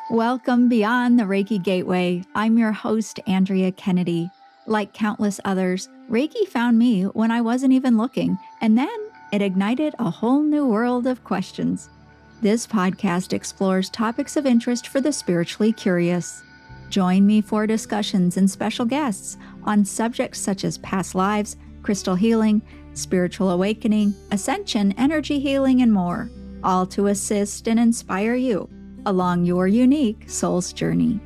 Welcome beyond the Reiki Gateway. I'm your host, Andrea Kennedy. Like countless others, Reiki found me when I wasn't even looking, and then it ignited a whole new world of questions. This podcast explores topics of interest for the spiritually curious. Join me for discussions and special guests on subjects such as past lives, crystal healing, spiritual awakening, ascension, energy healing, and more, all to assist and inspire you along your unique soul's journey.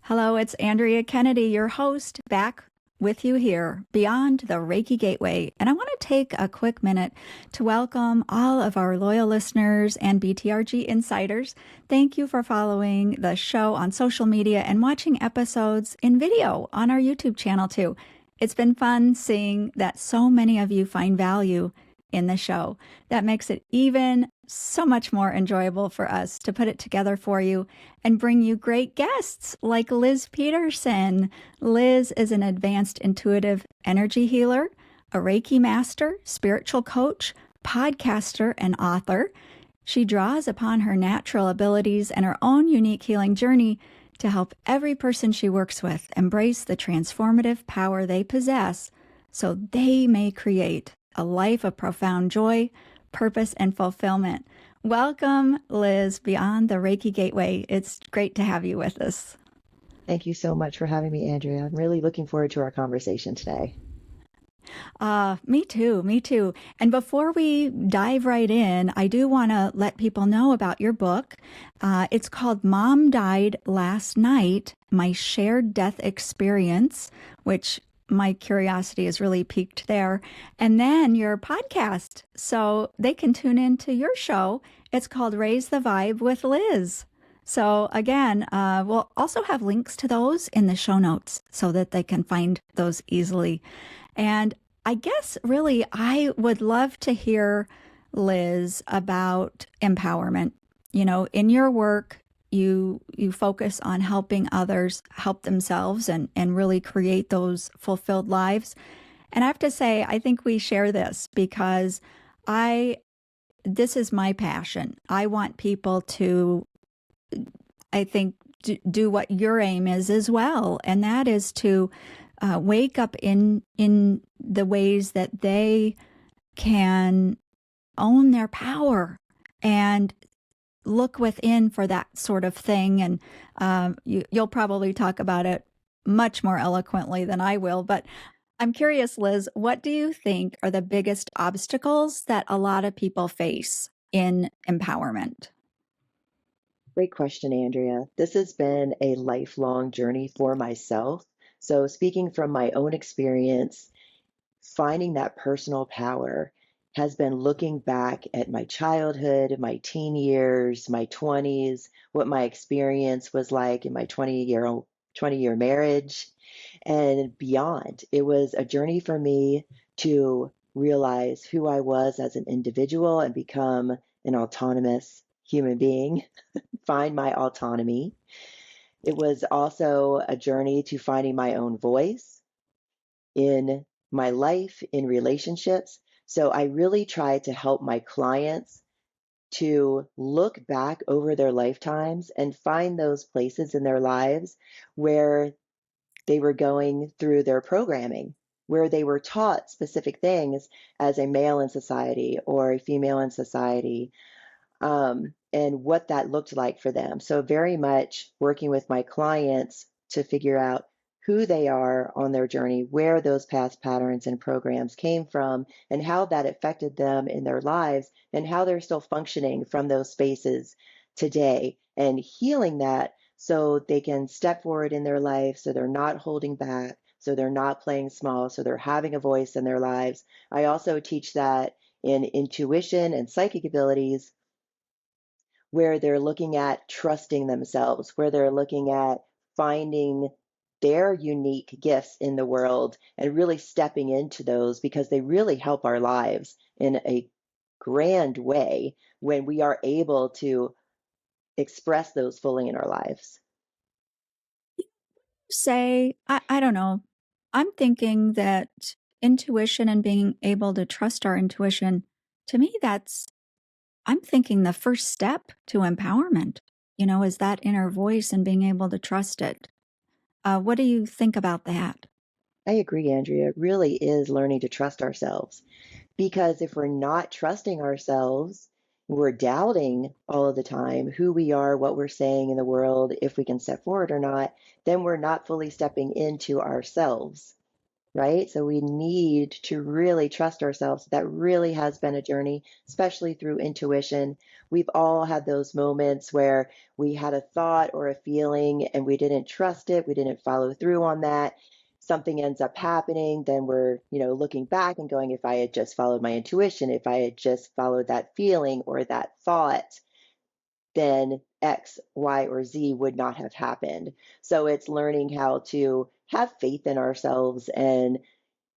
Hello, it's Andrea Kennedy, your host, back with you here beyond the Reiki Gateway. And I want to take a quick minute to welcome all of our loyal listeners and BTRG insiders. Thank you for following the show on social media and watching episodes in video on our YouTube channel too. It's been fun seeing that so many of you find value in the show. That makes it even so much more enjoyable for us to put it together for you and bring you great guests like Liz Peterson. Liz is an advanced intuitive energy healer, a Reiki master, spiritual coach, podcaster, and author. She draws upon her natural abilities and her own unique healing journey to help every person she works with embrace the transformative power they possess so they may create a life of profound joy, purpose, and fulfillment. Welcome, Liz, beyond the Reiki Gateway. It's great to have you with us. Thank you so much for having me, Andrea. I'm really looking forward to our conversation today. Me too. And before we dive right in, I do want to let people know about your book. It's called Mom Died Last Night, My Shared Death Experience, which my curiosity is really piqued there. And then your podcast, so they can tune into your show. It's called Raise the Vibe with Liz. So again, we'll also have links to those in the show notes so that they can find those easily. And I guess really I would love to hear, Liz, about empowerment. You know, in your work, you focus on helping others help themselves and really create those fulfilled lives. And I have to say, I think we share this because this is my passion. I want people to, I think, do what your aim is as well. And that is to wake up in the ways that they can own their power and look within for that sort of thing. And you'll probably talk about it much more eloquently than I will. But I'm curious, Liz, what do you think are the biggest obstacles that a lot of people face in empowerment? Great question, Andrea. This has been a lifelong journey for myself. So, speaking from my own experience, finding that personal power has been looking back at my childhood, my teen years, my 20s, what my experience was like in my 20-year marriage and beyond. It was a journey for me to realize who I was as an individual and become an autonomous human being, find my autonomy. It was also a journey to finding my own voice in my life, in relationships. So I really try to help my clients to look back over their lifetimes and find those places in their lives where they were going through their programming, where they were taught specific things as a male in society or a female in society, and what that looked like for them. So, very much working with my clients to figure out who they are on their journey, where those past patterns and programs came from, and how that affected them in their lives, and how they're still functioning from those spaces today, and healing that so they can step forward in their life, so they're not holding back, so they're not playing small, so they're having a voice in their lives. I also teach that in intuition and psychic abilities, where they're looking at trusting themselves, where they're looking at finding their unique gifts in the world and really stepping into those because they really help our lives in a grand way when we are able to express those fully in our lives. Say, I don't know. I'm thinking that intuition and being able to trust our intuition, to me, that's I'm thinking the first step to empowerment, is that inner voice and being able to trust it. What do you think about that? I agree, Andrea. It really is learning to trust ourselves. Because if we're not trusting ourselves, we're doubting all of the time who we are, what we're saying in the world, if we can step forward or not, then we're not fully stepping into ourselves, right? So we need to really trust ourselves. That really has been a journey, especially through intuition. We've all had those moments where we had a thought or a feeling and we didn't trust it, we didn't follow through on that. Something ends up happening, then we're, looking back and going, if I had just followed my intuition, if I had just followed that feeling or that thought, then X, Y, or Z would not have happened. So it's learning how to have faith in ourselves and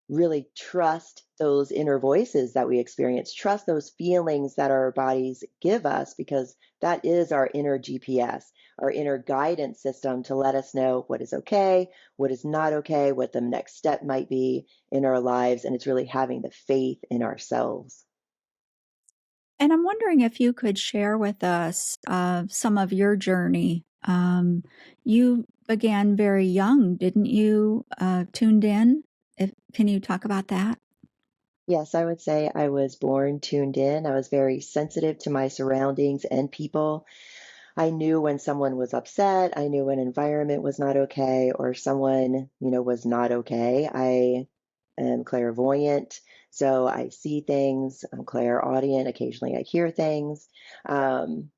really trust those inner voices that we experience, trust those feelings that our bodies give us, because that is our inner GPS, our inner guidance system to let us know what is okay, what is not okay, what the next step might be in our lives. And it's really having the faith in ourselves. And I'm wondering if you could share with us some of your journey. You began very young, didn't you? Tuned in. Can you talk about that? Yes, I would say I was born tuned in. I was very sensitive to my surroundings and people. I knew when someone was upset, I knew when environment was not okay or someone, was not okay. I am clairvoyant, so I see things. I'm clairaudient. Occasionally I hear things, um,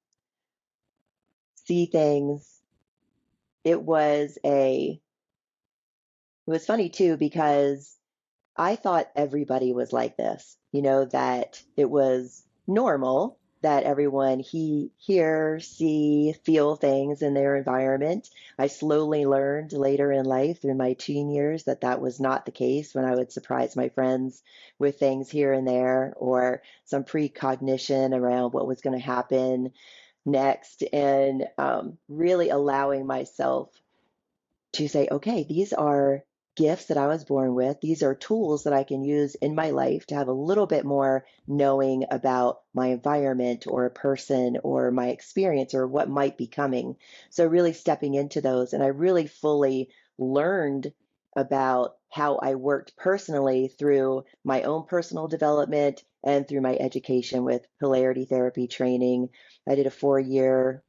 see things. It was it was funny too because I thought everybody was like this, that it was normal that everyone hear, see, feel things in their environment. I slowly learned later in life through my teen years that that was not the case when I would surprise my friends with things here and there or some precognition around what was going to happen next and really allowing myself to say, okay, these are gifts that I was born with. These are tools that I can use in my life to have a little bit more knowing about my environment or a person or my experience or what might be coming. So, really stepping into those. And I really fully learned about how I worked personally through my own personal development and through my education with polarity therapy training. I did a 4 year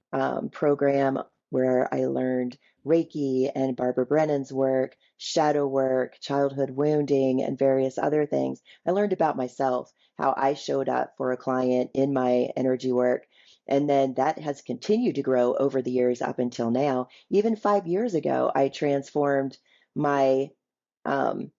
program where I learned Reiki and Barbara Brennan's work, shadow work, childhood wounding, and various other things. I learned about myself, how I showed up for a client in my energy work. And then that has continued to grow over the years up until now. Even 5 years ago, I transformed my um,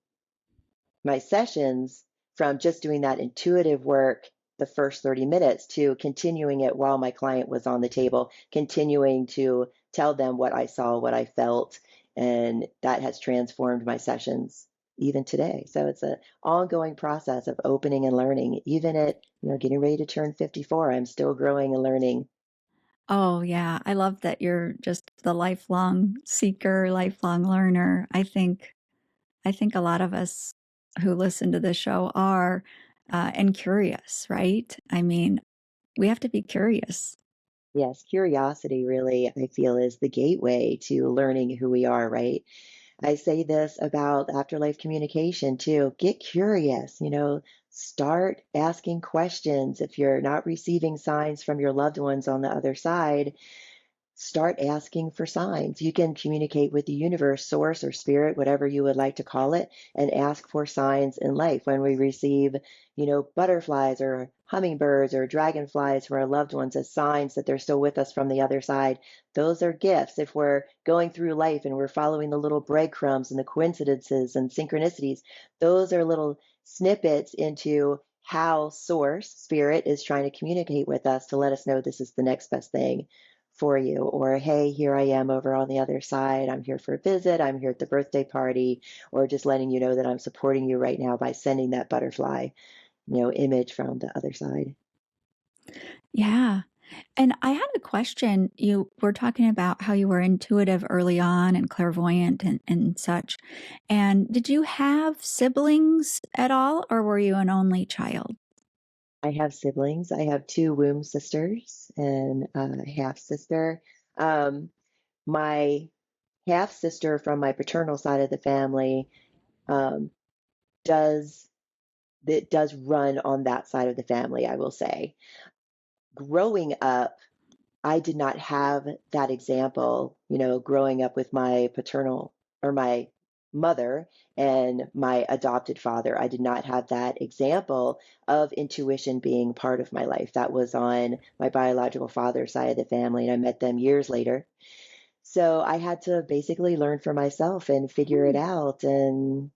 my sessions from just doing that intuitive work the first 30 minutes to continuing it while my client was on the table, continuing to tell them what I saw, what I felt, and that has transformed my sessions even today. So it's an ongoing process of opening and learning. Even at, getting ready to turn 54, I'm still growing and learning. Oh, yeah. I love that you're just the lifelong seeker, lifelong learner. I think a lot of us who listen to this show are and curious, right? I mean, we have to be curious. Yes, curiosity really, I feel, is the gateway to learning who we are, right? I say this about afterlife communication too. Get curious, start asking questions. If you're not receiving signs from your loved ones on the other side, start asking for signs. You can communicate with the universe, source, or spirit, whatever you would like to call it, and ask for signs in life. When we receive, butterflies or hummingbirds or dragonflies from our loved ones as signs that they're still with us from the other side, those are gifts. If we're going through life and we're following the little breadcrumbs and the coincidences and synchronicities, those are little snippets into how source, spirit, is trying to communicate with us to let us know this is the next best thing for you, or hey, here I am over on the other side. I'm here for a visit. I'm here at the birthday party, or just letting you know that I'm supporting you right now by sending that butterfly, image from the other side. Yeah. And I had a question. You were talking about how you were intuitive early on and clairvoyant and such. And did you have siblings at all, or were you an only child? I have siblings. I have two womb sisters and a half sister. Um, my half sister from my paternal side of the family um, does that does run on that side of the family, I will say. Growing up, I did not have that example, growing up with my paternal or my mother and my adopted father. I did not have that example of intuition being part of my life. That was on my biological father's side of the family, and I met them years later. So I had to basically learn for myself and figure it Hmm. out. And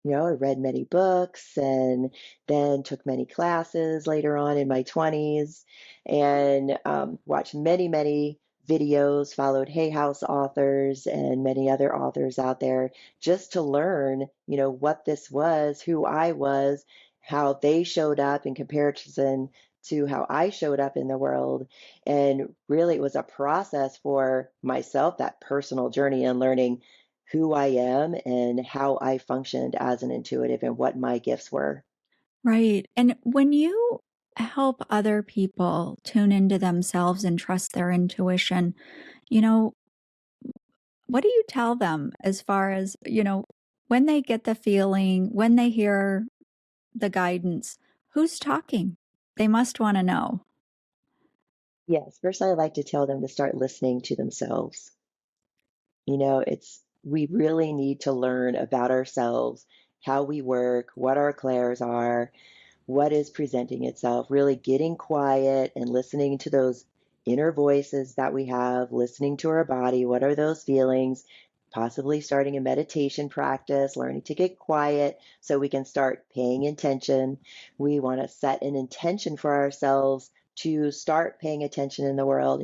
I read many books and then took many classes later on in my 20s and watched many, many videos, followed Hay House authors and many other authors out there just to learn, what this was, who I was, how they showed up in comparison to how I showed up in the world. And really, it was a process for myself, that personal journey and learning who I am and how I functioned as an intuitive and what my gifts were. Right. And when you help other people tune into themselves and trust their intuition, you know, what do you tell them as far as, when they get the feeling, when they hear the guidance, who's talking? They must want to know. Yes, first I like to tell them to start listening to themselves. We really need to learn about ourselves, how we work, what our clairs are, what is presenting itself, really getting quiet and listening to those inner voices that we have, listening to our body. What are those feelings? Possibly starting a meditation practice, learning to get quiet so we can start paying attention. We want to set an intention for ourselves to start paying attention in the world.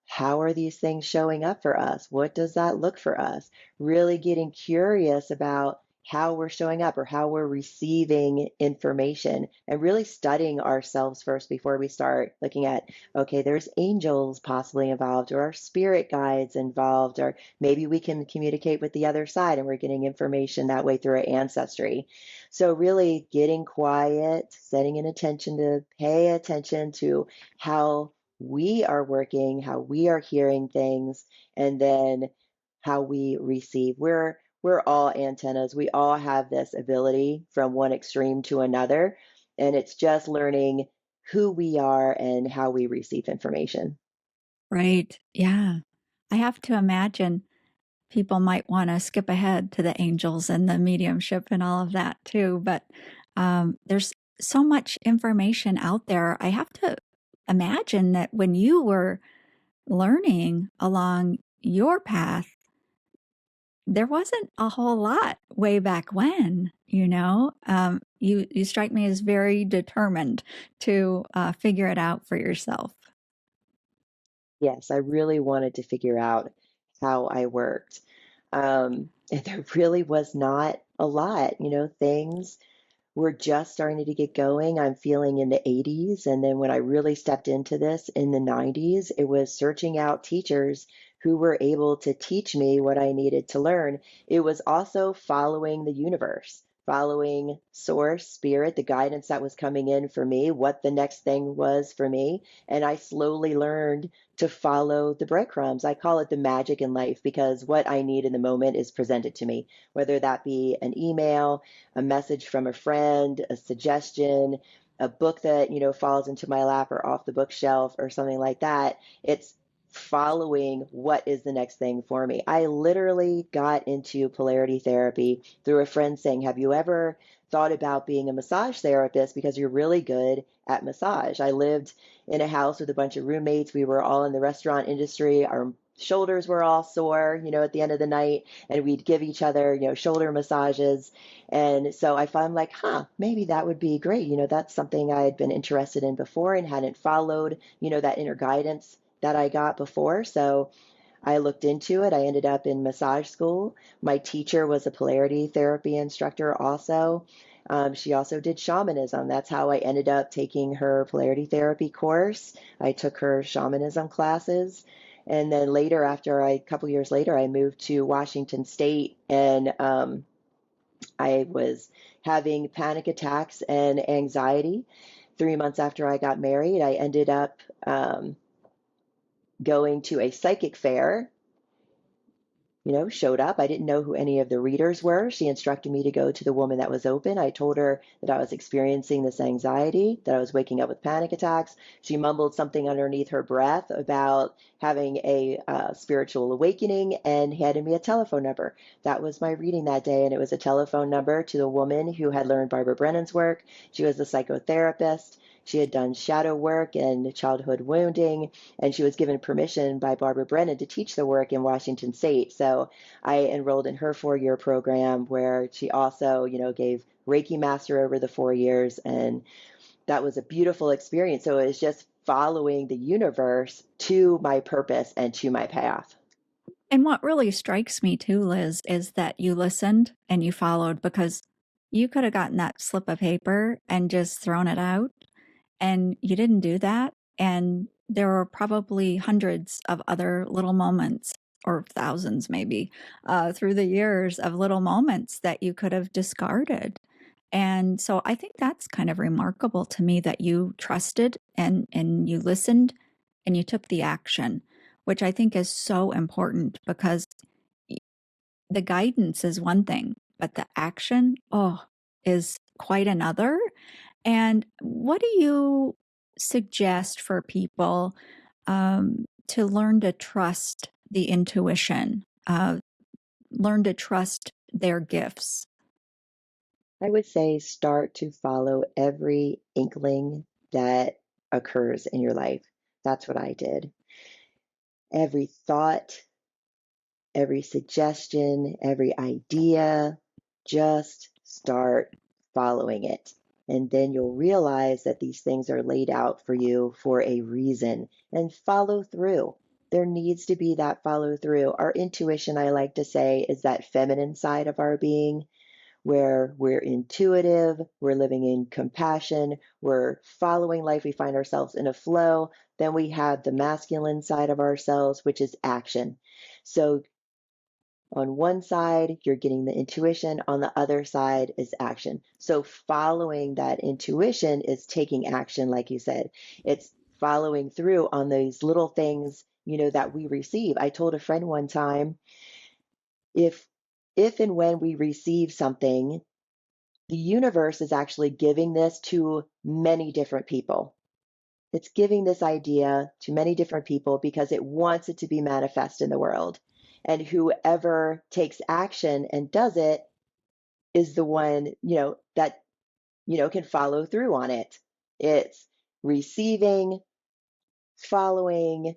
How are these things showing up for us? What does that look for us? Really getting curious about how we're showing up or how we're receiving information and really studying ourselves first before we start looking at, okay, there's angels possibly involved or our spirit guides involved, or maybe we can communicate with the other side and we're getting information that way through our ancestry. So really getting quiet, setting an intention to pay attention to how we are working, how we are hearing things, and then how we receive. We're all antennas. We all have this ability from one extreme to another, and it's just learning who we are and how we receive information. Right. Yeah. I have to imagine people might want to skip ahead to the angels and the mediumship and all of that too. But there's so much information out there. I have to imagine that when you were learning along your path, there wasn't a whole lot way back when, you strike me as very determined to figure it out for yourself. Yes, I really wanted to figure out how I worked. And there really was not a lot, things we're just starting to get going. I'm feeling in the 80s. And then when I really stepped into this in the 90s, it was searching out teachers who were able to teach me what I needed to learn. It was also following the universe, following source, spirit, the guidance that was coming in for me, what the next thing was for me. And I slowly learned to follow the breadcrumbs. I call it the magic in life because what I need in the moment is presented to me, whether that be an email, a message from a friend, a suggestion, a book that, falls into my lap or off the bookshelf or something like that. It's following what is the next thing for me. I literally got into polarity therapy through a friend saying, have you ever thought about being a massage therapist because you're really good at massage? I lived in a house with a bunch of roommates. We were all in the restaurant industry. Our shoulders were all sore, at the end of the night, and we'd give each other, shoulder massages. And so I found like, maybe that would be great. That's something I had been interested in before and hadn't followed, that inner guidance that I got before. So I looked into it. I ended up in massage school. My teacher was a polarity therapy instructor also. She also did shamanism. That's how I ended up taking her polarity therapy course. I took her shamanism classes. And then later, a couple years later, I moved to Washington State and I was having panic attacks and anxiety 3 months after I got married, I ended up going to a psychic fair. Showed up. I didn't know who any of the readers were. She instructed me to go to the woman that was open. I told her that I was experiencing this anxiety, that I was waking up with panic attacks. She mumbled something underneath her breath about having a spiritual awakening and handed me a telephone number. That was my reading that day, and it was a telephone number to the woman who had learned Barbara Brennan's work. She was a psychotherapist. She had done shadow work and childhood wounding, and she was given permission by Barbara Brennan to teach the work in Washington State. So I enrolled in her 4-year program where she also, gave Reiki master over the 4 years. And that was a beautiful experience. So it was just following the universe to my purpose and to my path. And what really strikes me too, Liz, is that you listened and you followed, because you could have gotten that slip of paper and just thrown it out, and you didn't do that. And there were probably hundreds of other little moments, or thousands maybe, through the years of little moments that you could have discarded. And so I think that's kind of remarkable to me, that you trusted and you listened and you took the action, which I think is so important, because the guidance is one thing, but the action, is quite another. And what do you suggest for people to learn to trust the intuition, learn to trust their gifts? I would say start to follow every inkling that occurs in your life. That's what I did. Every thought, every suggestion, every idea, just start following it. And then you'll realize that these things are laid out for you for a reason, and follow through. There needs to be that follow through. Our intuition, I like to say, is that feminine side of our being, where we're intuitive, we're living in compassion, we're following life, we find ourselves in a flow. Then we have the masculine side of ourselves, which is action. So on one side, you're getting the intuition, on the other side is action. So following that intuition is taking action, like you said. It's following through on these little things, that we receive. I told a friend one time, if and when we receive something, the universe is actually giving this to many different people. It's giving this idea to many different people because it wants it to be manifest in the world. And whoever takes action and does it is the one, that, can follow through on it. It's receiving, following,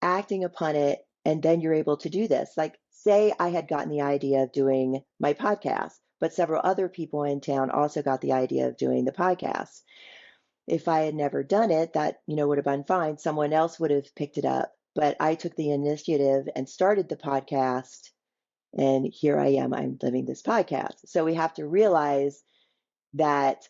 acting upon it, and then you're able to do this. Like, say I had gotten the idea of doing my podcast, but several other people in town also got the idea of doing the podcast. If I had never done it, that, would have been fine. Someone else would have picked it up. But I took the initiative and started the podcast. And here I am, I'm living this podcast. So we have to realize that,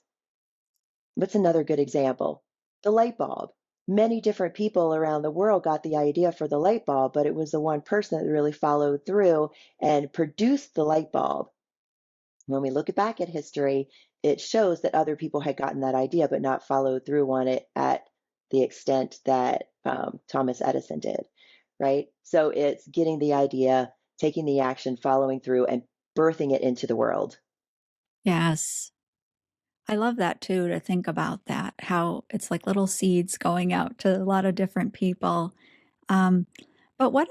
what's another good example? The light bulb. Many different people around the world got the idea for the light bulb, but it was the one person that really followed through and produced the light bulb. When we look back at history, it shows that other people had gotten that idea, but not followed through on it at the extent that Thomas Edison did, right? So it's getting the idea, taking the action, following through, and birthing it into the world. Yes. I love that too, to think about that, how it's like little seeds going out to a lot of different people. Um, but what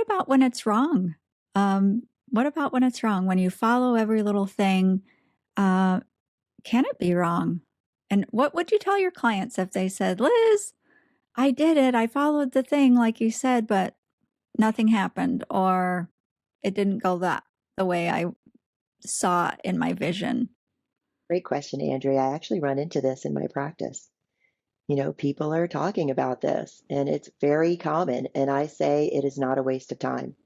about when it's wrong? What about when it's wrong? When you follow every little thing, can it be wrong? And what would you tell your clients if they said, Liz, I did it, I followed the thing like you said, but nothing happened, or it didn't go the way I saw it in my vision? Great question, Andrea. I actually run into this in my practice. People are talking about this, and it's very common. And I say it is not a waste of time.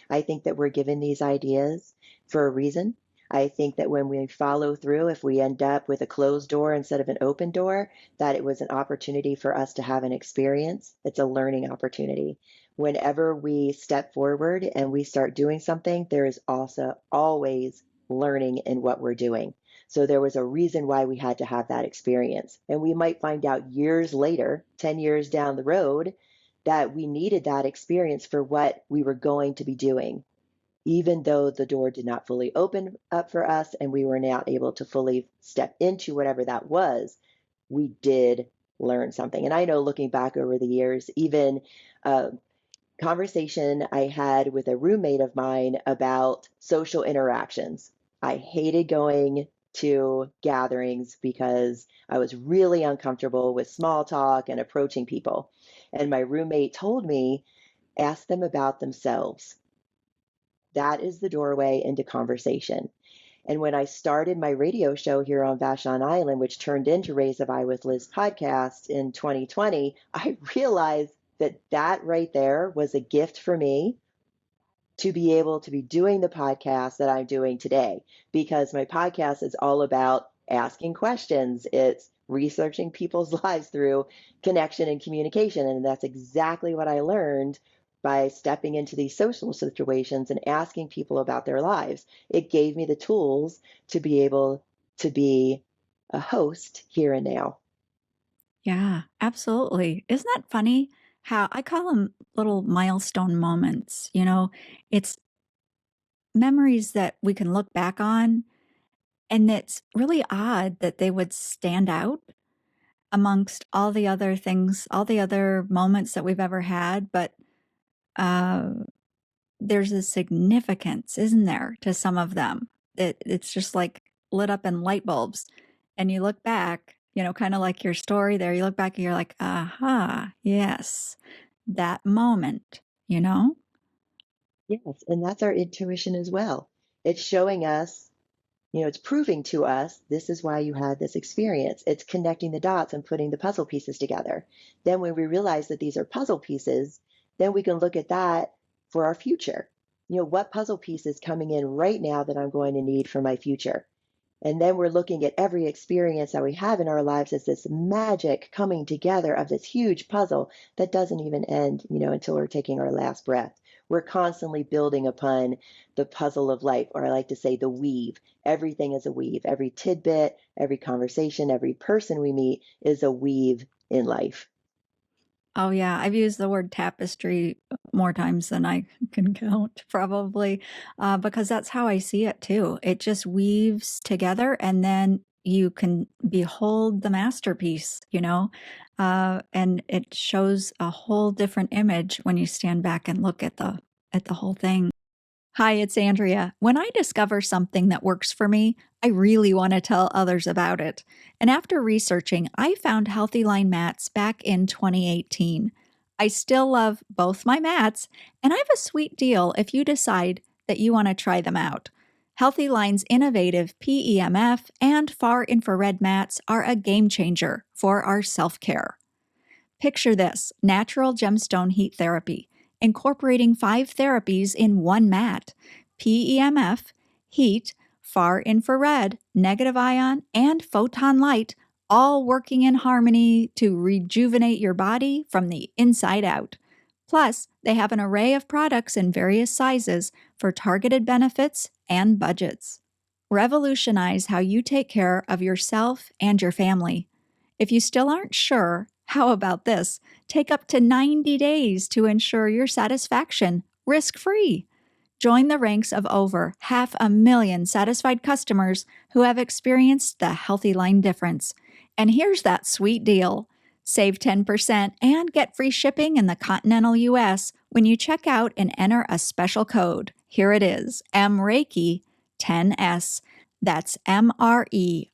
I think that we're given these ideas for a reason. I think that when we follow through, if we end up with a closed door instead of an open door, that it was an opportunity for us to have an experience. It's a learning opportunity. Whenever we step forward and we start doing something, there is also always learning in what we're doing. So there was a reason why we had to have that experience. And we might find out years later, 10 years down the road, that we needed that experience for what we were going to be doing, even though the door did not fully open up for us and we were not able to fully step into whatever that was. We did learn something. And I know, looking back over the years, even conversation I had with a roommate of mine about social interactions. I hated going to gatherings because I was really uncomfortable with small talk and approaching people. And my roommate told me, ask them about themselves. That is the doorway into conversation. And when I started my radio show here on Vashon Island, which turned into Raise a Eye with Liz podcast in 2020, I realized that that right there was a gift for me to be able to be doing the podcast that I'm doing today, because my podcast is all about asking questions. It's researching people's lives through connection and communication. And that's exactly what I learned by stepping into these social situations and asking people about their lives. It gave me the tools to be able to be a host here and now. Yeah, absolutely. Isn't that funny how I call them little milestone moments? It's memories that we can look back on, and it's really odd that they would stand out amongst all the other things, all the other moments that we've ever had. But uh, there's a significance, isn't there, to some of them? It's just like lit up in light bulbs. And you look back, kind of like your story there, you look back and you're like, aha, yes, that moment, you know? Yes, and that's our intuition as well. It's showing us, it's proving to us this is why you had this experience. It's connecting the dots and putting the puzzle pieces together. Then when we realize that these are puzzle pieces, then we can look at that for our future. What puzzle piece is coming in right now that I'm going to need for my future? And then we're looking at every experience that we have in our lives as this magic coming together of this huge puzzle that doesn't even end, until we're taking our last breath. We're constantly building upon the puzzle of life, or I like to say the weave. Everything is a weave. Every tidbit, every conversation, every person we meet is a weave in life. Oh, yeah. I've used the word tapestry more times than I can count, probably, because that's how I see it too. It just weaves together, and then you can behold the masterpiece, and it shows a whole different image when you stand back and look at the whole thing. Hi, it's Andrea. When I discover something that works for me, I really want to tell others about it. And after researching, I found Healthy Line mats back in 2018. I still love both my mats, and I have a sweet deal if you decide that you want to try them out. Healthy Line's innovative PEMF and far infrared mats are a game changer for our self-care. Picture this: natural gemstone heat therapy, incorporating 5 therapies in one mat: PEMF, heat, far infrared, negative ion, and photon light, all working in harmony to rejuvenate your body from the inside out. Plus, they have an array of products in various sizes for targeted benefits and budgets. Revolutionize how you take care of yourself and your family. If you still aren't sure, how about this? Take up to 90 days to ensure your satisfaction, risk-free. Join the ranks of over 500,000 satisfied customers who have experienced the Healthy Line difference. And here's that sweet deal. Save 10% and get free shipping in the continental US when you check out and enter a special code. Here it is, MReiki 10S. That's MREIKI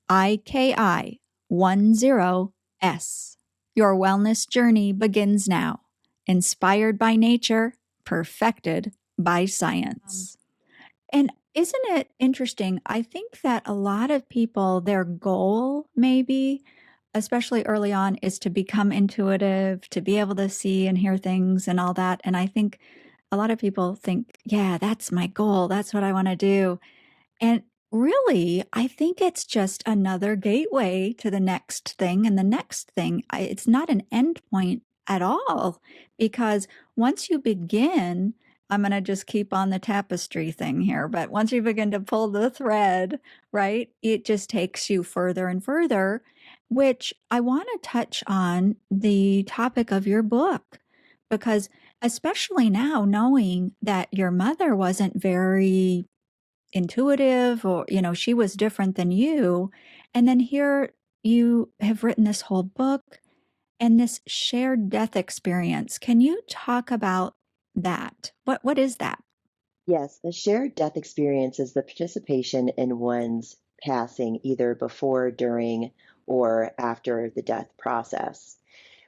10S. Your wellness journey begins now. Inspired by nature, perfected by science. And isn't it interesting? I think that a lot of people, their goal maybe, especially early on, is to become intuitive, to be able to see and hear things and all that. And I think a lot of people think, yeah, that's my goal. That's what I want to do. And really, I think it's just another gateway to the next thing and the next thing. It's not an end point at all, because once you begin I'm going to just keep on the tapestry thing here. But once you begin to pull the thread, right, it just takes you further and further, which I want to touch on the topic of your book, because especially now, knowing that your mother wasn't very intuitive, or, she was different than you. And then here you have written this whole book and this shared death experience. Can you talk about that? What is that? Yes, a shared death experience is the participation in one's passing either before, during, or after the death process.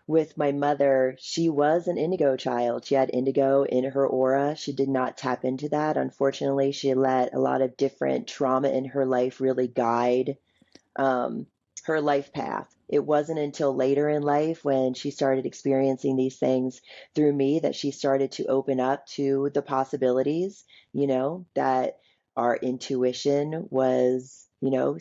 With my mother, she was an indigo child. She had indigo in her aura. She did not tap into that. Unfortunately, she let a lot of different trauma in her life really guide um, her life path. It wasn't until later in life when she started experiencing these things through me that she started to open up to the possibilities, that our intuition was,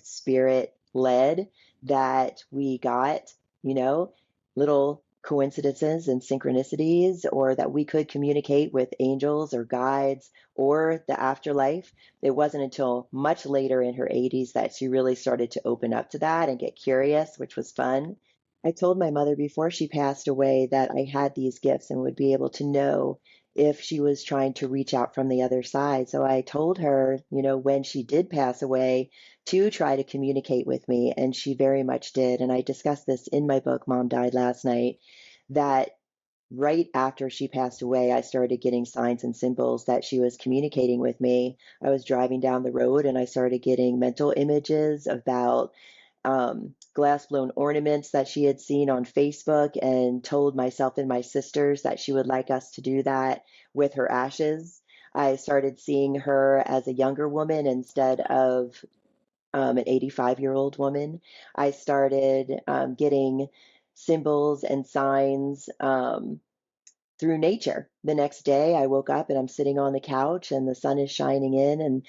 spirit led, that we got, you know, little coincidences and synchronicities, or that we could communicate with angels or guides or the afterlife. It wasn't until much later in her 80s that she really started to open up to that and get curious, which was fun. I told my mother before she passed away that I had these gifts and would be able to know if she was trying to reach out from the other side. So I told her, when she did pass away, to try to communicate with me, and she very much did. And I discussed this in my book, Mom Died Last Night, that right after she passed away, I started getting signs and symbols that she was communicating with me. I was driving down the road and I started getting mental images about glass blown ornaments that she had seen on Facebook, and told myself and my sisters that she would like us to do that with her ashes. I started seeing her as a younger woman instead of an 85-year-old woman. I started getting symbols and signs through nature. The next day, I woke up and I'm sitting on the couch and the sun is shining in, and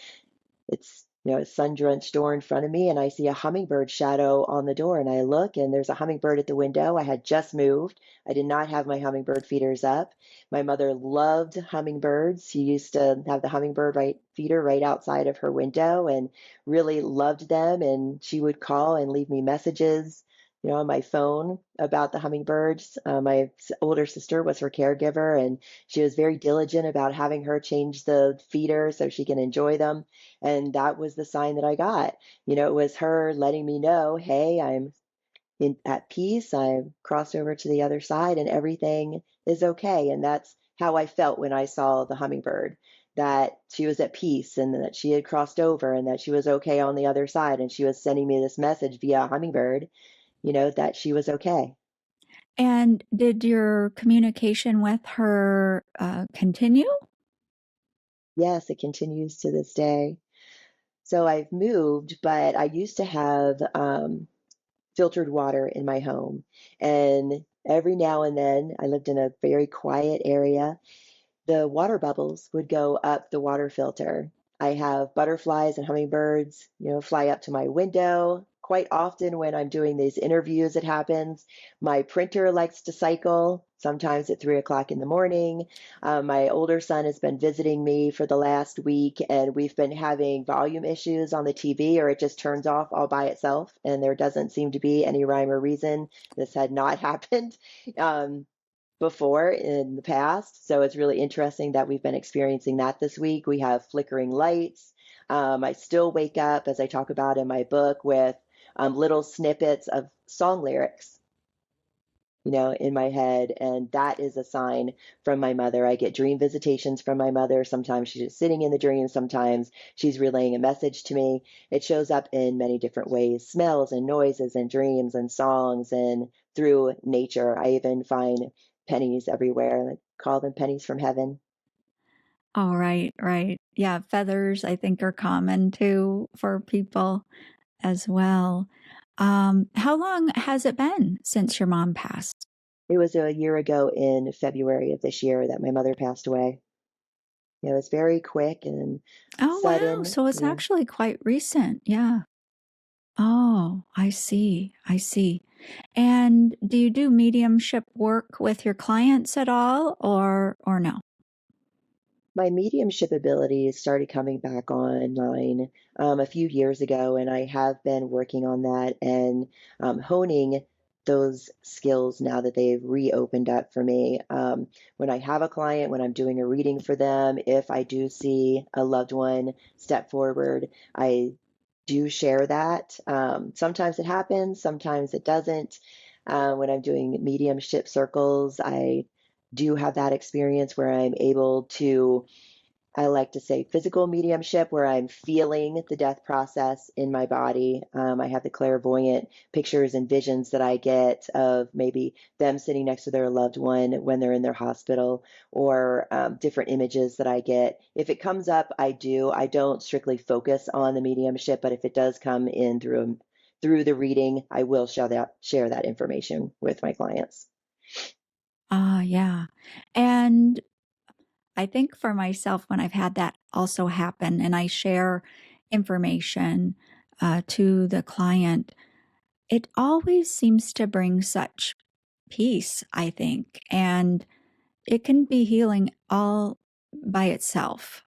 it's a sun-drenched door in front of me, and I see a hummingbird shadow on the door, and I look and there's a hummingbird at the window. I had just moved. I did not have my hummingbird feeders up. My mother loved hummingbirds. She used to have the hummingbird feeder right outside of her window and really loved them, and she would call and leave me messages on my phone about the hummingbirds. My older sister was her caregiver, and she was very diligent about having her change the feeder so she can enjoy them. And that was the sign that I got. It was her letting me know, hey, I'm at peace. I've crossed over to the other side and everything is okay. And that's how I felt when I saw the hummingbird, that she was at peace and that she had crossed over and that she was okay on the other side. And she was sending me this message via hummingbird, that she was okay. And did your communication with her continue? Yes, it continues to this day. So I've moved, but I used to have filtered water in my home. And every now and then, I lived in a very quiet area, the water bubbles would go up the water filter. I have butterflies and hummingbirds, fly up to my window. Quite often when I'm doing these interviews, it happens. My printer likes to cycle, sometimes at 3 o'clock in the morning. My older son has been visiting me for the last week, and we've been having volume issues on the TV, or it just turns off all by itself, and there doesn't seem to be any rhyme or reason. This had not happened. Um, Before in the past. So it's really interesting that we've been experiencing that this week. We have flickering lights. I still wake up, as I talk about in my book, with little snippets of song lyrics, in my head. And that is a sign from my mother. I get dream visitations from my mother. Sometimes she's just sitting in the dream. Sometimes she's relaying a message to me. It shows up in many different ways, smells and noises and dreams and songs and through nature. I even find pennies everywhere. I call them pennies from heaven. Oh, right, right. Yeah, feathers, I think, are common too for people as well. How long has it been since your mom passed? It was a year ago in February of this year that my mother passed away. It was very quick and Oh, wow. sudden. So it's actually quite recent. Yeah. Oh, I see. I see. And do you do mediumship work with your clients at all, or no? My mediumship abilities started coming back online a few years ago, and I have been working on that and honing those skills now that they've reopened up for me. When I have a client, when I'm doing a reading for them, if I do see a loved one step forward, I do share that. Sometimes it happens, sometimes it doesn't. When I'm doing mediumship circles, I do have that experience where I'm able to, I like to say, physical mediumship, where I'm feeling the death process in my body. I have the clairvoyant pictures and visions that I get of maybe them sitting next to their loved one when they're in their hospital, or different images that I get. If it comes up, I do. I don't strictly focus on the mediumship, but if it does come in through the reading, I will share that information with my clients. Ah, yeah. And I think for myself, when I've had that also happen and I share information to the client, it always seems to bring such peace, I think. And it can be healing all by itself.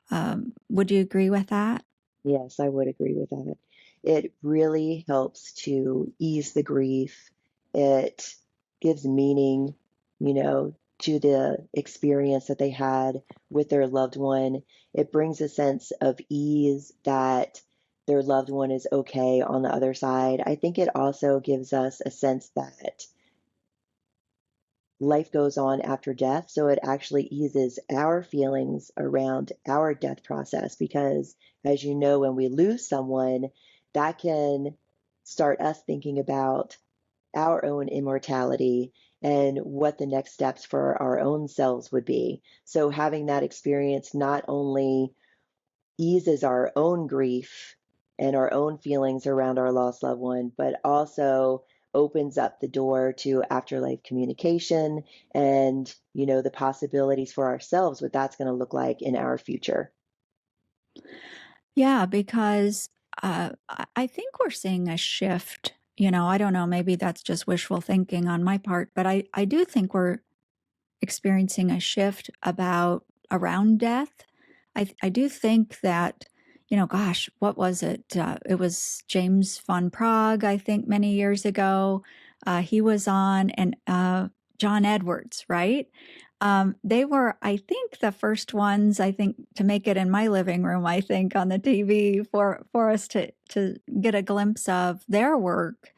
Would you agree with that? Yes, I would agree with that. It really helps to ease the grief. It gives meaning, to the experience that they had with their loved one. It brings a sense of ease that their loved one is okay on the other side. I think it also gives us a sense that life goes on after death. So it actually eases our feelings around our death process because, as you know, when we lose someone, that can start us thinking about our own immortality and what the next steps for our own selves would be. So having that experience not only eases our own grief and our own feelings around our lost loved one, but also opens up the door to afterlife communication and, the possibilities for ourselves, what that's going to look like in our future. Yeah, because I think we're seeing a shift. I don't know, maybe that's just wishful thinking on my part, but I do think we're experiencing a shift around death. I do think that, gosh, what was it? It was James von Prague, I think, many years ago. He was on, and John Edwards, right? They were, I think, the first ones, I think, to make it in my living room, I think, on the TV for us to get a glimpse of their work.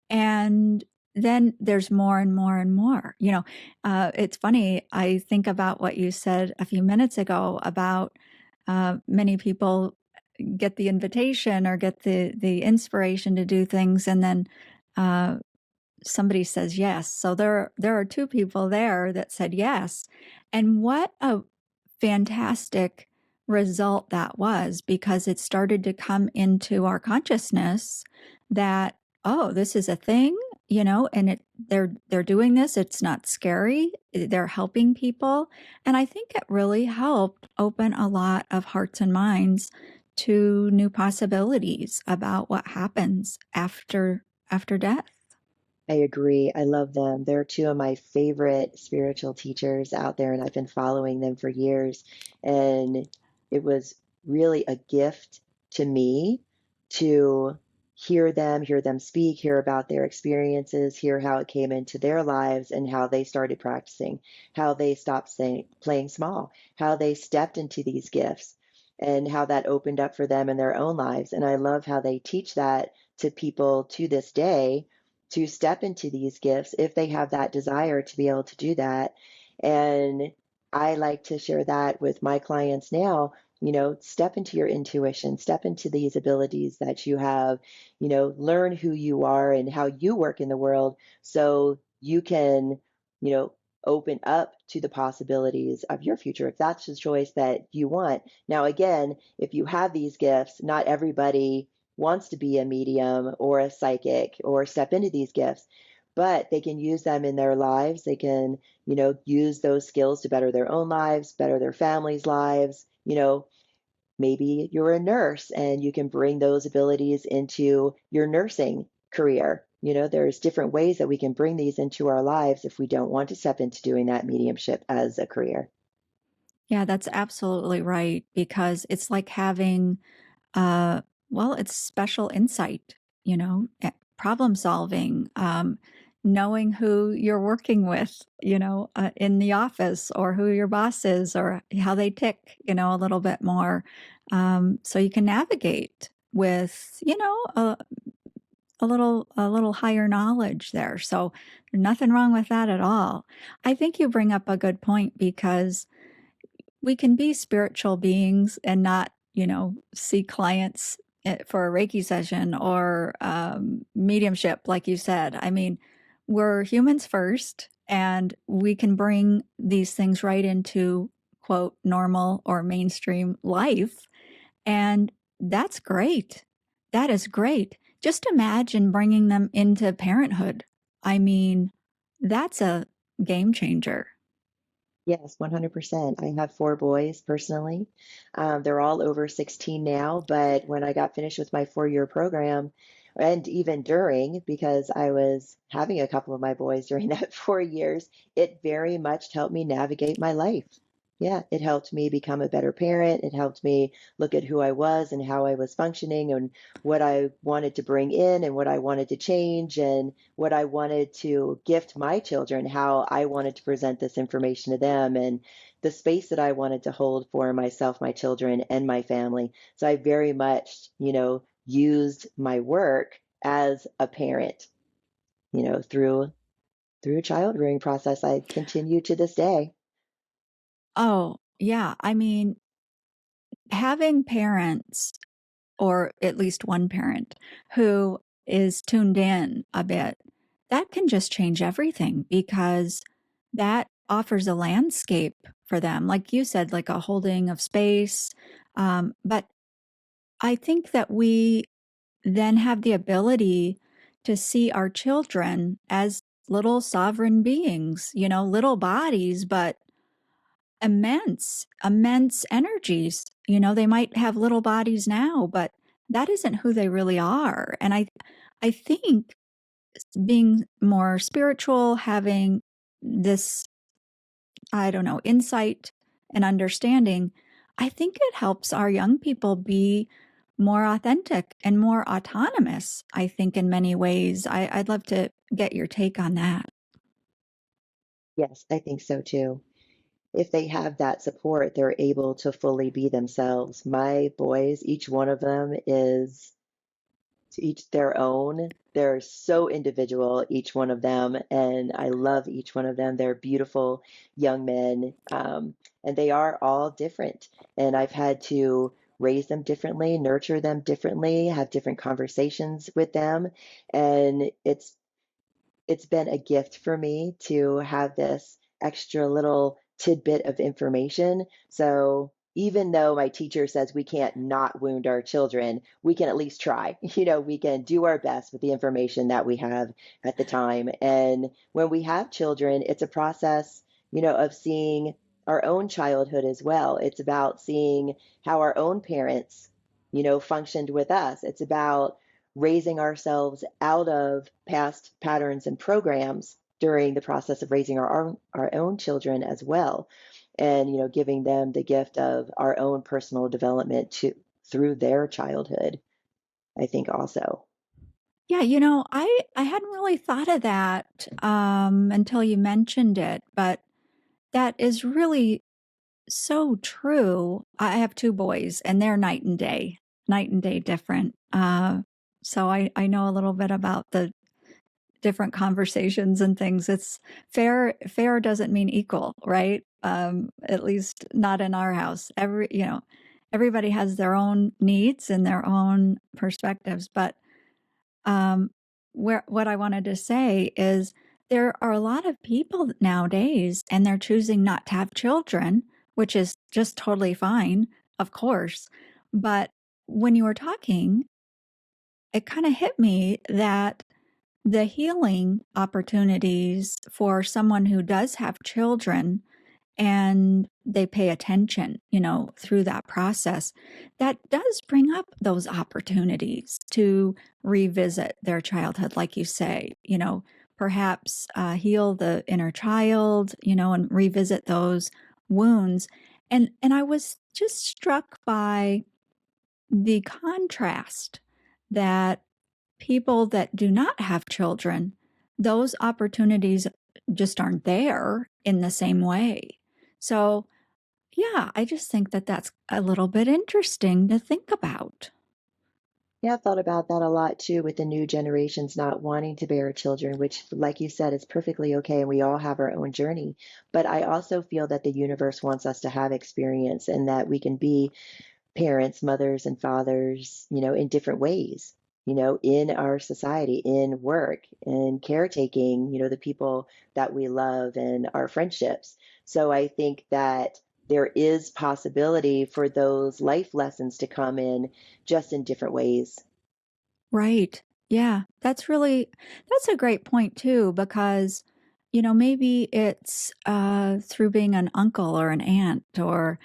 And then there's more and more and more. It's funny. I think about what you said a few minutes ago about many people get the invitation or get the inspiration to do things, and then uh, somebody says yes. So there are two people there that said yes, and what a fantastic result that was, because it started to come into our consciousness that, oh, this is a thing, and they're doing this. It's not scary. They're helping people. And I think it really helped open a lot of hearts and minds to new possibilities about what happens after death. I agree. I love them. They're two of my favorite spiritual teachers out there, and I've been following them for years. And it was really a gift to me to hear them speak, hear about their experiences, hear how it came into their lives and how they started practicing, how they stopped playing small, how they stepped into these gifts, and how that opened up for them in their own lives. And I love how they teach that to people to this day, to step into these gifts if they have that desire to be able to do that. And I like to share that with my clients now. Step into your intuition, step into these abilities that you have, learn who you are and how you work in the world so you can, you know, open up to the possibilities of your future if that's the choice that you want. Now, again, if you have these gifts, not everybody wants to be a medium or a psychic or step into these gifts, but they can use them in their lives. They can, use those skills to better their own lives, better their families' lives. Maybe you're a nurse and you can bring those abilities into your nursing career. There's different ways that we can bring these into our lives if we don't want to step into doing that mediumship as a career. Yeah, that's absolutely right, because it's like having, well, it's special insight, problem solving, knowing who you're working with, in the office, or who your boss is, or how they tick, a little bit more. So you can navigate with, a little higher knowledge there. So nothing wrong with that at all. I think you bring up a good point, because we can be spiritual beings and not, see clients for a Reiki session, or mediumship, like you said. I mean, we're humans first, and we can bring these things right into, quote, normal or mainstream life. And that's great. That is great. Just imagine bringing them into parenthood. I mean, that's a game changer. Yes, 100%. I have four boys personally. They're all over 16 now, but when I got finished with my 4-year program, and even during, because I was having a couple of my boys during that 4 years, it very much helped me navigate my life. Yeah, it helped me become a better parent. It helped me look at who I was and how I was functioning, and what I wanted to bring in and what I wanted to change, and what I wanted to gift my children, how I wanted to present this information to them, and the space that I wanted to hold for myself, my children, and my family. So I very much, used my work as a parent, through a child rearing process. I continue to this day. Oh, yeah. I mean, having parents, or at least one parent, who is tuned in a bit, that can just change everything, because that offers a landscape for them. Like you said, like a holding of space. But I think that we then have the ability to see our children as little sovereign beings, little bodies, but immense energies. They might have little bodies now, but that isn't who they really are. And I think being more spiritual, having this, I don't know, insight and understanding, I think it helps our young people be more authentic and more autonomous, I think, in many ways. I'd love to get your take on that. Yes, I think so too. If they have that support, they're able to fully be themselves. My boys, each one of them is to each their own. They're so individual, each one of them, and I love each one of them. They're beautiful young men, and they are all different. And I've had to raise them differently, nurture them differently, have different conversations with them, and it's been a gift for me to have this extra little tidbit of information. So even though my teacher says we can't not wound our children, we can at least try. We can do our best with the information that we have at the time. And when we have children, it's a process, of seeing our own childhood as well. It's about seeing how our own parents, functioned with us. It's about raising ourselves out of past patterns and programs during the process of raising our own children as well, and giving them the gift of our own personal development to through their childhood, I think also. Yeah, I hadn't really thought of that until you mentioned it, but that is really so true. I have two boys, and they're night and day different. So I know a little bit about the different conversations and things. It's fair doesn't mean equal, right? At least not in our house. Everybody has their own needs and their own perspectives. But what I wanted to say is, there are a lot of people nowadays, and they're choosing not to have children, which is just totally fine, of course. But when you were talking, it kind of hit me that the healing opportunities for someone who does have children, and they pay attention, through that process, that does bring up those opportunities to revisit their childhood, like you say, perhaps heal the inner child, and revisit those wounds. And I was just struck by the contrast that people that do not have children, those opportunities just aren't there in the same way. So, yeah, I just think that that's a little bit interesting to think about. Yeah, I've thought about that a lot too with the new generations not wanting to bear children, which, like you said, is perfectly okay. And we all have our own journey. But I also feel that the universe wants us to have experience and that we can be parents, mothers, and fathers, in different ways, in our society, in work, in caretaking, the people that we love and our friendships. So I think that there is possibility for those life lessons to come in just in different ways. Right. Yeah, that's a great point too, because, maybe it's through being an uncle or an aunt or,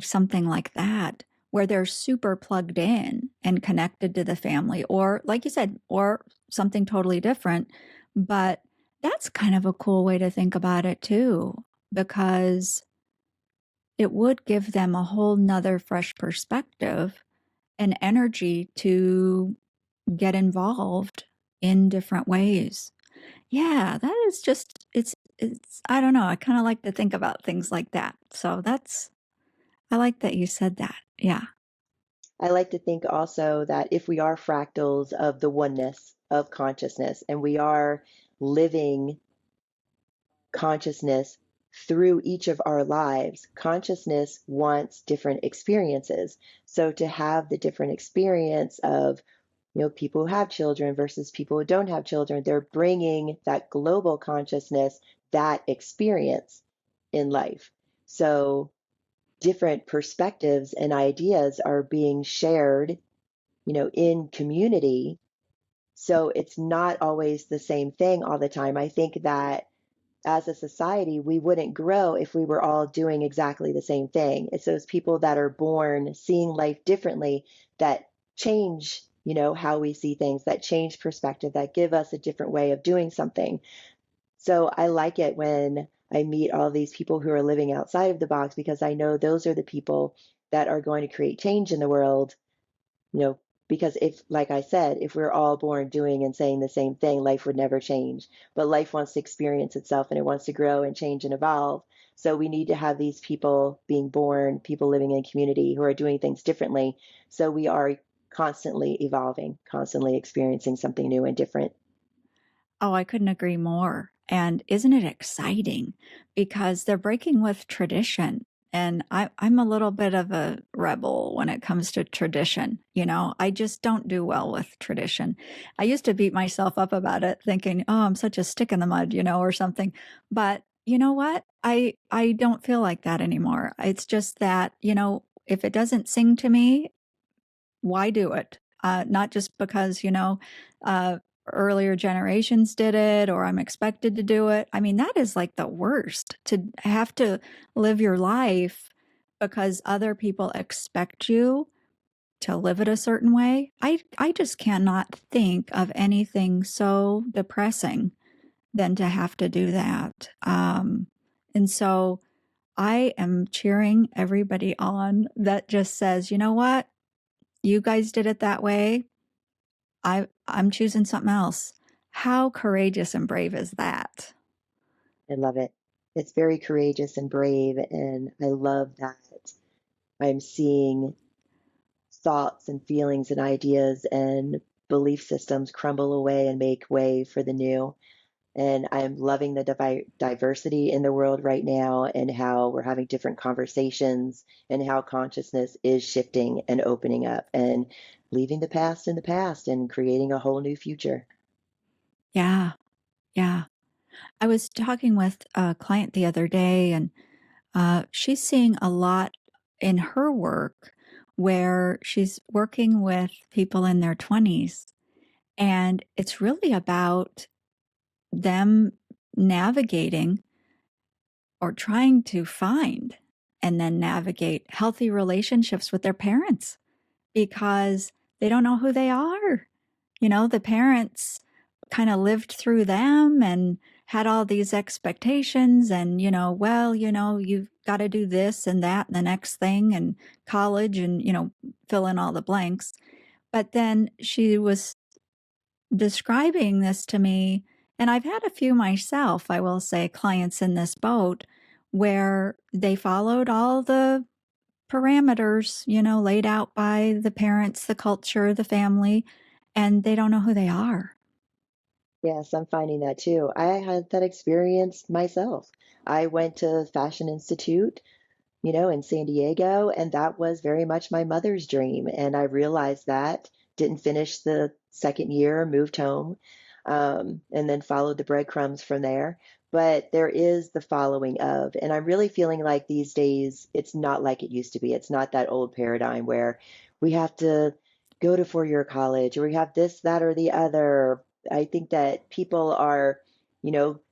something like that, where they're super plugged in and connected to the family, or like you said, or something totally different. But that's kind of a cool way to think about it too, because it would give them a whole nother fresh perspective and energy to get involved in different ways. Yeah, that is just it's I don't know, I kinda like to think about things like that. So that's I like that you said that. Yeah. I like to think also that if we are fractals of the oneness of consciousness and we are living consciousness through each of our lives, consciousness wants different experiences. So to have the different experience of, people who have children versus people who don't have children, they're bringing that global consciousness, that experience in life. So different perspectives and ideas are being shared, in community. So it's not always the same thing all the time. I think that as a society, we wouldn't grow if we were all doing exactly the same thing. It's those people that are born seeing life differently that change, how we see things, that change perspective, that give us a different way of doing something. So I like it when I meet all these people who are living outside of the box because I know those are the people that are going to create change in the world, you know, because if, like I said, if we're all born doing and saying the same thing, life would never change. But life wants to experience itself and it wants to grow and change and evolve. So we need to have these people being born, people living in community who are doing things differently. So we are constantly evolving, constantly experiencing something new and different. Oh, I couldn't agree more. And isn't it exciting? Because they're breaking with tradition. And I'm a little bit of a rebel when it comes to tradition. I just don't do well with tradition. I used to beat myself up about it, thinking, oh, I'm such a stick in the mud, or something. But you know what? I don't feel like that anymore. It's just that, if it doesn't sing to me, why do it? Not just because, uh, earlier generations did it or I'm expected to do it. I mean, that is like the worst to have to live your life because other people expect you to live it a certain way. I just cannot think of anything so depressing than to have to do that. And so I am cheering everybody on that just says, you know what? You guys did it that way. I'm choosing something else. How courageous and brave is that? I love it. It's very courageous and brave. And I love that I'm seeing thoughts and feelings and ideas and belief systems crumble away and make way for the new. And I'm loving the diversity in the world right now and how we're having different conversations and how consciousness is shifting and opening up and leaving the past in the past and creating a whole new future. Yeah, yeah. I was talking with a client the other day, and she's seeing a lot in her work where she's working with people in their 20s. And it's really about them navigating or trying to find and then navigate healthy relationships with their parents because they don't know who they are. The parents kind of lived through them and had all these expectations and, well, you've got to do this and that and the next thing and college and, fill in all the blanks. But then she was describing this to me, and I've had a few myself, I will say, clients in this boat where they followed all the parameters, laid out by the parents, the culture, the family, and they don't know who they are. Yes, I'm finding that too. I had that experience myself. I went to Fashion Institute, in San Diego, and that was very much my mother's dream. And I realized that, didn't finish the second year, moved home, and then followed the breadcrumbs from there. But there is the following of, and I'm really feeling like these days it's not like it used to be. It's not that old paradigm where we have to go to four-year college or we have this, that, or the other. I think that people are,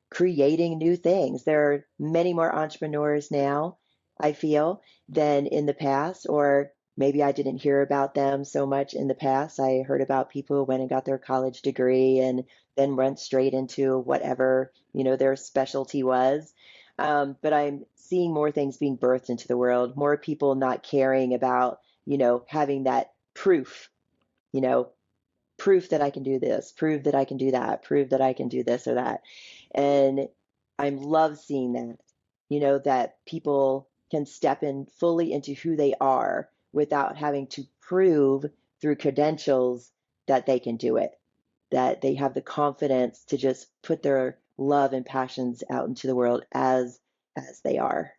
creating new things. There are many more entrepreneurs now, I feel, than in the past, or maybe I didn't hear about them so much in the past. I heard about people who went and got their college degree and then went straight into whatever, their specialty was. But I'm seeing more things being birthed into the world, more people not caring about, having that proof, you know, proof that I can do this, prove that I can do that, prove that I can do this or that. And I love seeing that, that people can step in fully into who they are without having to prove through credentials that they can do it, that they have the confidence to just put their love and passions out into the world as they are.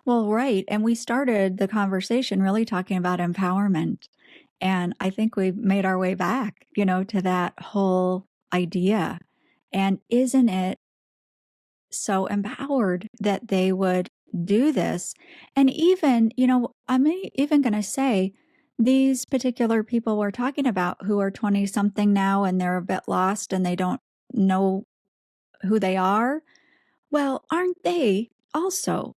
Well, right. And we started the conversation really talking about empowerment. And I think we've made our way back, to that whole idea. And isn't it so empowered that they would do this? And even, I'm even going to say these particular people we're talking about who are 20 something now and they're a bit lost and they don't know who they are. Well, aren't they also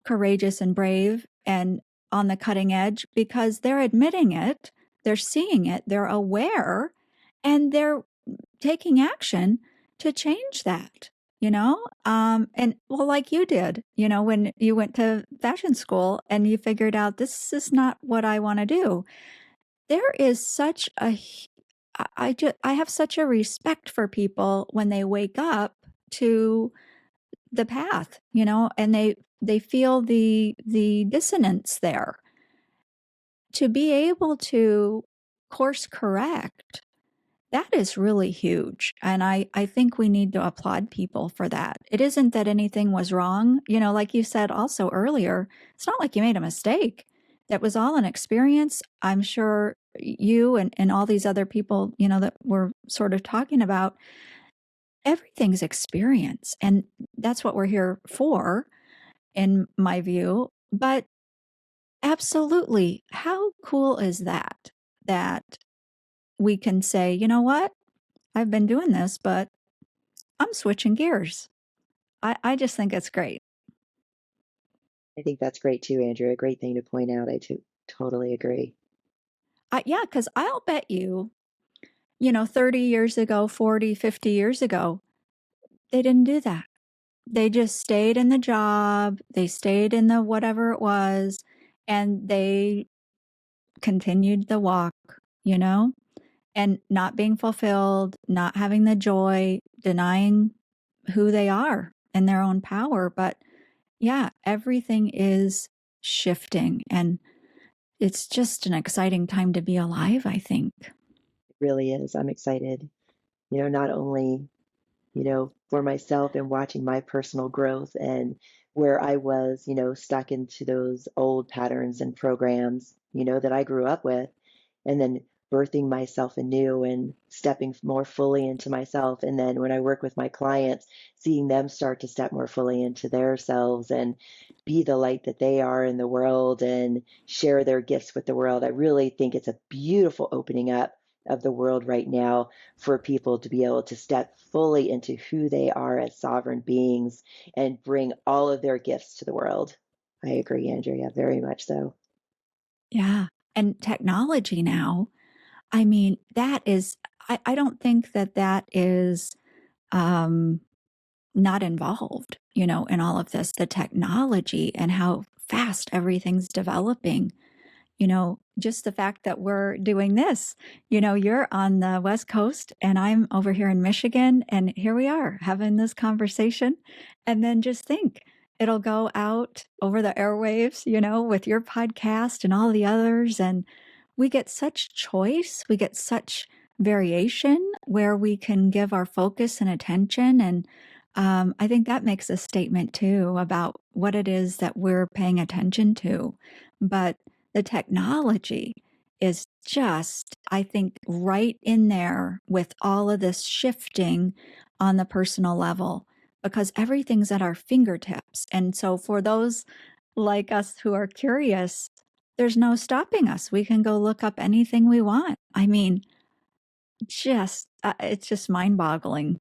courageous and brave and on the cutting edge because they're admitting it, they're seeing it, they're aware, and they're taking action to change that, and well, like you did, when you went to fashion school and you figured out this is not what I want to do. There is such I have such a respect for people when they wake up to the path, and they feel the dissonance there. To be able to course correct, that is really huge. And I think we need to applaud people for that. It isn't that anything was wrong. Like you said also earlier, it's not like you made a mistake. That was all an experience. I'm sure you and all these other people, that we're sort of talking about, everything's experience. And that's what we're here for, in my view. But absolutely, how cool is that? That we can say, you know what? I've been doing this, but I'm switching gears. I just think it's great. I think that's great too, Andrew. A great thing to point out. Totally agree. Yeah, because I'll bet you, 30 years ago, 40, 50 years ago, they didn't do that. They just stayed in the job, they stayed in the whatever it was, and they continued the walk, you know? And not being fulfilled, not having the joy, denying who they are and their own power. But yeah, everything is shifting and it's just an exciting time to be alive, I think. It really is. I'm excited, not only for myself and watching my personal growth and where I was, stuck into those old patterns and programs, that I grew up with, and then birthing myself anew and stepping more fully into myself. And then when I work with my clients, seeing them start to step more fully into their selves and be the light that they are in the world and share their gifts with the world. I really think it's a beautiful opening up of the world right now for people to be able to step fully into who they are as sovereign beings and bring all of their gifts to the world. I agree, Andrea, very much so. Yeah. And technology now, I mean, that is, I don't think that that is, not involved, in all of this, the technology and how fast everything's developing. Just the fact that we're doing this, you're on the West Coast and I'm over here in Michigan, and here we are having this conversation. And then just think it'll go out over the airwaves, with your podcast and all the others. And we get such choice, we get such variation where we can give our focus and attention. And I think that makes a statement too about what it is that we're paying attention to. But the technology is just, I think, right in there with all of this shifting on the personal level, because everything's at our fingertips. And so for those like us who are curious, there's no stopping us. We can go look up anything we want. I mean, it's just mind-boggling.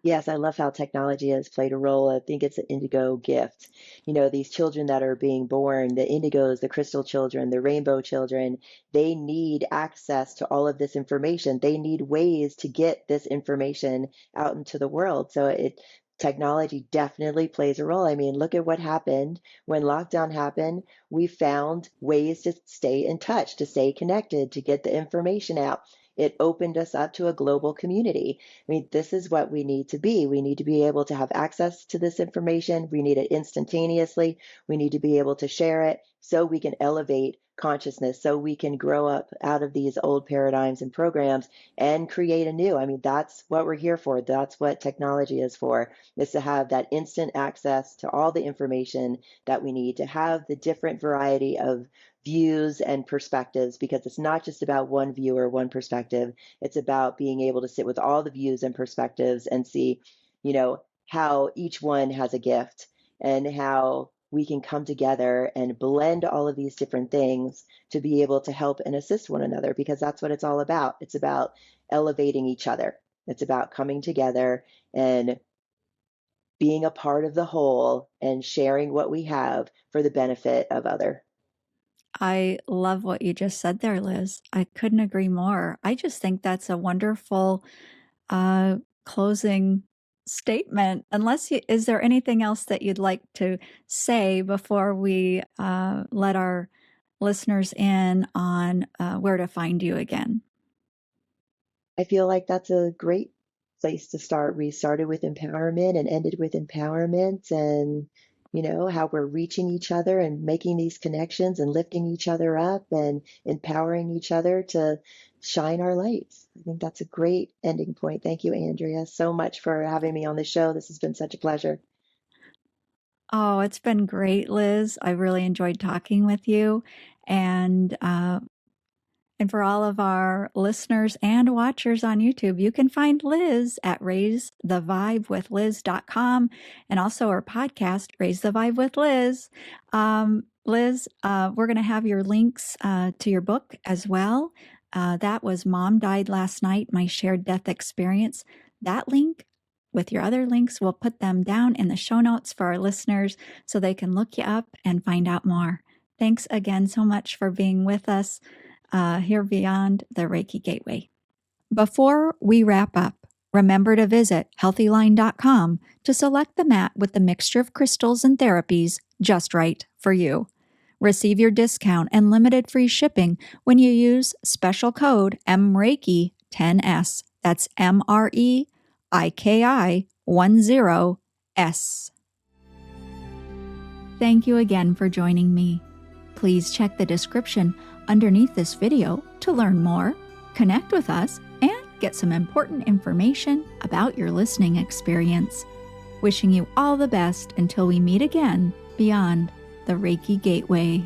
Yes, I love how technology has played a role. I think it's an indigo gift. These children that are being born, the indigos, the crystal children, the rainbow children, they need access to all of this information. They need ways to get this information out into the world. So technology definitely plays a role. I mean, look at what happened when lockdown happened. We found ways to stay in touch, to stay connected, to get the information out. It opened us up to a global community. I mean, this is what we need to be. We need to be able to have access to this information. We need it instantaneously. We need to be able to share it so we can elevate consciousness, so we can grow up out of these old paradigms and programs and create a new. I mean, that's what we're here for. That's what technology is for, is to have that instant access to all the information that we need, to have the different variety of views and perspectives, because it's not just about one view or one perspective. It's about being able to sit with all the views and perspectives and see, how each one has a gift and how we can come together and blend all of these different things to be able to help and assist one another, because that's what it's all about. It's about elevating each other. It's about coming together and being a part of the whole and sharing what we have for the benefit of other. I love what you just said there, Liz. I couldn't agree more. I just think that's a wonderful closing statement. Is there anything else that you'd like to say before we let our listeners in on where to find you again? I feel like that's a great place to start. We started with empowerment and ended with empowerment, and how we're reaching each other and making these connections and lifting each other up and empowering each other to shine our lights. I think that's a great ending point. Thank you, Andrea, so much for having me on the show. This has been such a pleasure. Oh, it's been great, Liz. I really enjoyed talking with you. And for all of our listeners and watchers on YouTube, you can find Liz at raisethevibewithliz.com, and also our podcast, Raise the Vibe with Liz. Liz, we're going to have your links to your book as well. That was Mom Died Last Night, My Shared Death Experience. That link with your other links, we'll put them down in the show notes for our listeners so they can look you up and find out more. Thanks again so much for being with us here beyond the Reiki Gateway. Before we wrap up, remember to visit healthyline.com to select the mat with the mixture of crystals and therapies just right for you. Receive your discount and limited free shipping when you use special code MREIKI10S. That's MREIKI10S. Thank you again for joining me. Please check the description underneath this video to learn more, connect with us, and get some important information about your listening experience. Wishing you all the best until we meet again beyond the Reiki Gateway.